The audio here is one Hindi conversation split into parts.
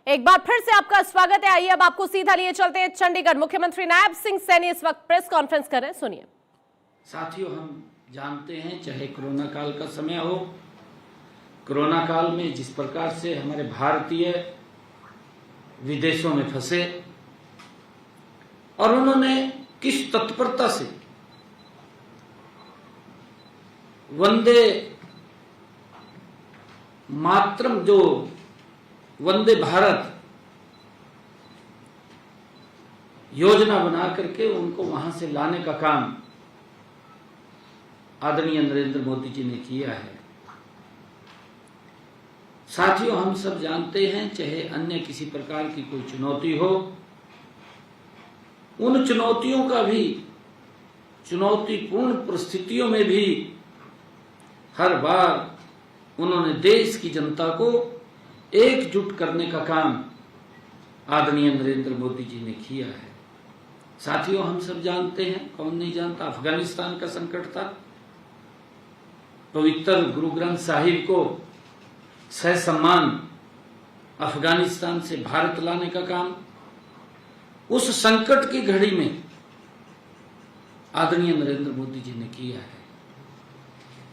एक बार फिर से आपका स्वागत है। आइए अब आपको सीधा लिए चलते हैं चंडीगढ़। मुख्यमंत्री नायब सिंह सैनी इस वक्त प्रेस कॉन्फ्रेंस कर रहे हैं, सुनिए। साथियों, हम जानते हैं चाहे कोरोना काल का समय हो, कोरोना काल में जिस प्रकार से हमारे भारतीय विदेशों में फंसे और उन्होंने किस तत्परता से वंदे मातरम, जो वंदे भारत योजना बना करके उनको वहां से लाने का काम आदरणीय नरेंद्र मोदी जी ने किया है। साथियों, हम सब जानते हैं चाहे अन्य किसी प्रकार की कोई चुनौती हो, उन चुनौतियों का भी, चुनौतीपूर्ण परिस्थितियों में भी हर बार उन्होंने देश की जनता को एकजुट करने का काम आदरणीय नरेंद्र मोदी जी ने किया है। साथियों, हम सब जानते हैं, कौन नहीं जानता, अफगानिस्तान का संकट था, पवित्र गुरु ग्रंथ साहिब को ससम्मान अफगानिस्तान से भारत लाने का काम उस संकट की घड़ी में आदरणीय नरेंद्र मोदी जी ने किया है।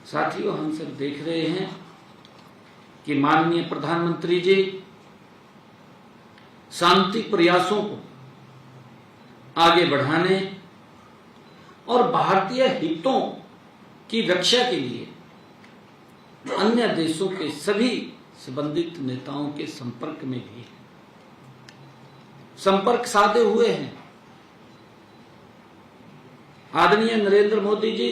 साथियों, हम सब देख रहे हैं कि माननीय प्रधानमंत्री जी शांति प्रयासों को आगे बढ़ाने और भारतीय हितों की रक्षा के लिए अन्य देशों के सभी संबंधित नेताओं के संपर्क में भी संपर्क साधे हुए हैं। आदरणीय नरेंद्र मोदी जी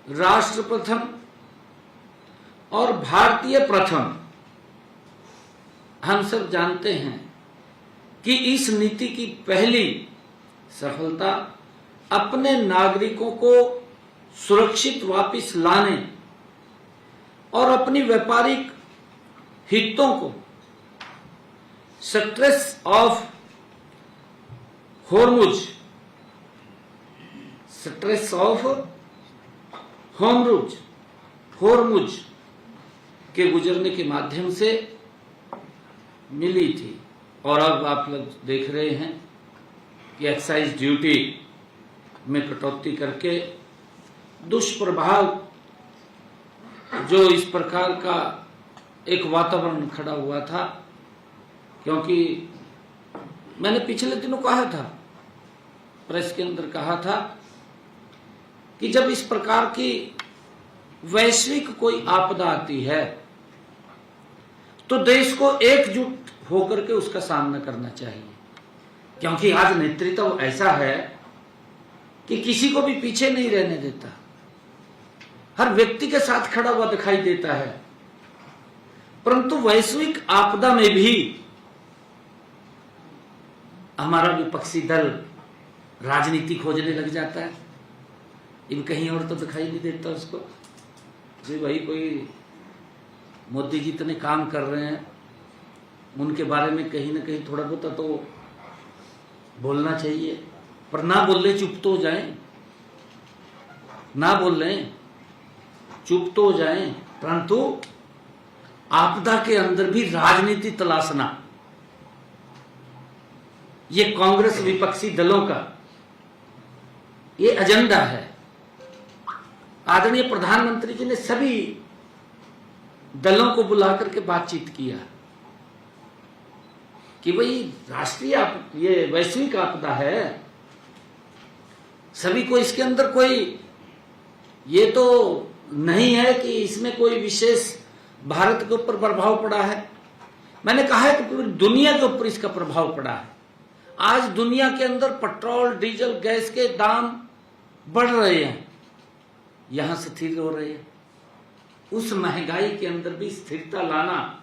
राष्ट्र प्रथम और भारतीय प्रथम, हम सब जानते हैं कि इस नीति की पहली सफलता अपने नागरिकों को सुरक्षित वापस लाने और अपनी व्यापारिक हितों को स्ट्रेस ऑफ होर्मुज के गुजरने के माध्यम से मिली थी। और अब आप लोग देख रहे हैं कि एक्साइज ड्यूटी में कटौती करके दुष्प्रभाव जो इस प्रकार का एक वातावरण खड़ा हुआ था, क्योंकि मैंने पिछले दिनों कहा था, प्रेस के अंदर कहा था कि जब इस प्रकार की वैश्विक कोई आपदा आती है तो देश को एकजुट होकर के उसका सामना करना चाहिए, क्योंकि आज नेतृत्व ऐसा है कि किसी को भी पीछे नहीं रहने देता, हर व्यक्ति के साथ खड़ा हुआ दिखाई देता है। परंतु वैश्विक आपदा में भी हमारा विपक्षी दल राजनीति खोजने लग जाता है। इन कहीं और तो दिखाई नहीं देता उसको, जी भाई कोई मोदी जी इतने काम कर रहे हैं, उनके बारे में कहीं ना कहीं थोड़ा बहुत तो बोलना चाहिए, पर ना बोल ले चुप तो हो जाएं, ना बोल लें चुप तो हो जाएं। परंतु आपदा के अंदर भी राजनीति तलाशना, ये कांग्रेस विपक्षी दलों का ये एजेंडा है। आदरणीय प्रधानमंत्री जी ने सभी दलों को बुलाकर के बातचीत किया कि भाई राष्ट्रीय ये वैश्विक आपदा है, सभी को इसके अंदर कोई ये तो नहीं है कि इसमें कोई विशेष भारत के ऊपर प्रभाव पड़ा है। मैंने कहा है कि पूरी दुनिया के ऊपर इसका प्रभाव पड़ा है। आज दुनिया के अंदर पेट्रोल, डीजल, गैस के दाम बढ़ रहे हैं, यहां स्थिर हो रहे हैं। उस महंगाई के अंदर भी स्थिरता लाना,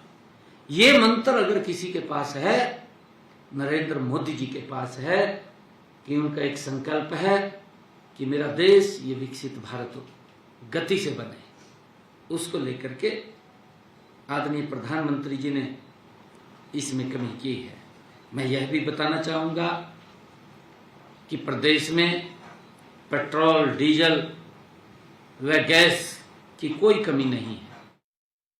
ये मंत्र अगर किसी के पास है, नरेंद्र मोदी जी के पास है, कि उनका एक संकल्प है कि मेरा देश ये विकसित भारत गति से बने, उसको लेकर के आदरणीय प्रधानमंत्री जी ने इसमें कमी की है। मैं यह भी बताना चाहूंगा कि प्रदेश में पेट्रोल, डीजल व गैस की कोई कमी नहीं है।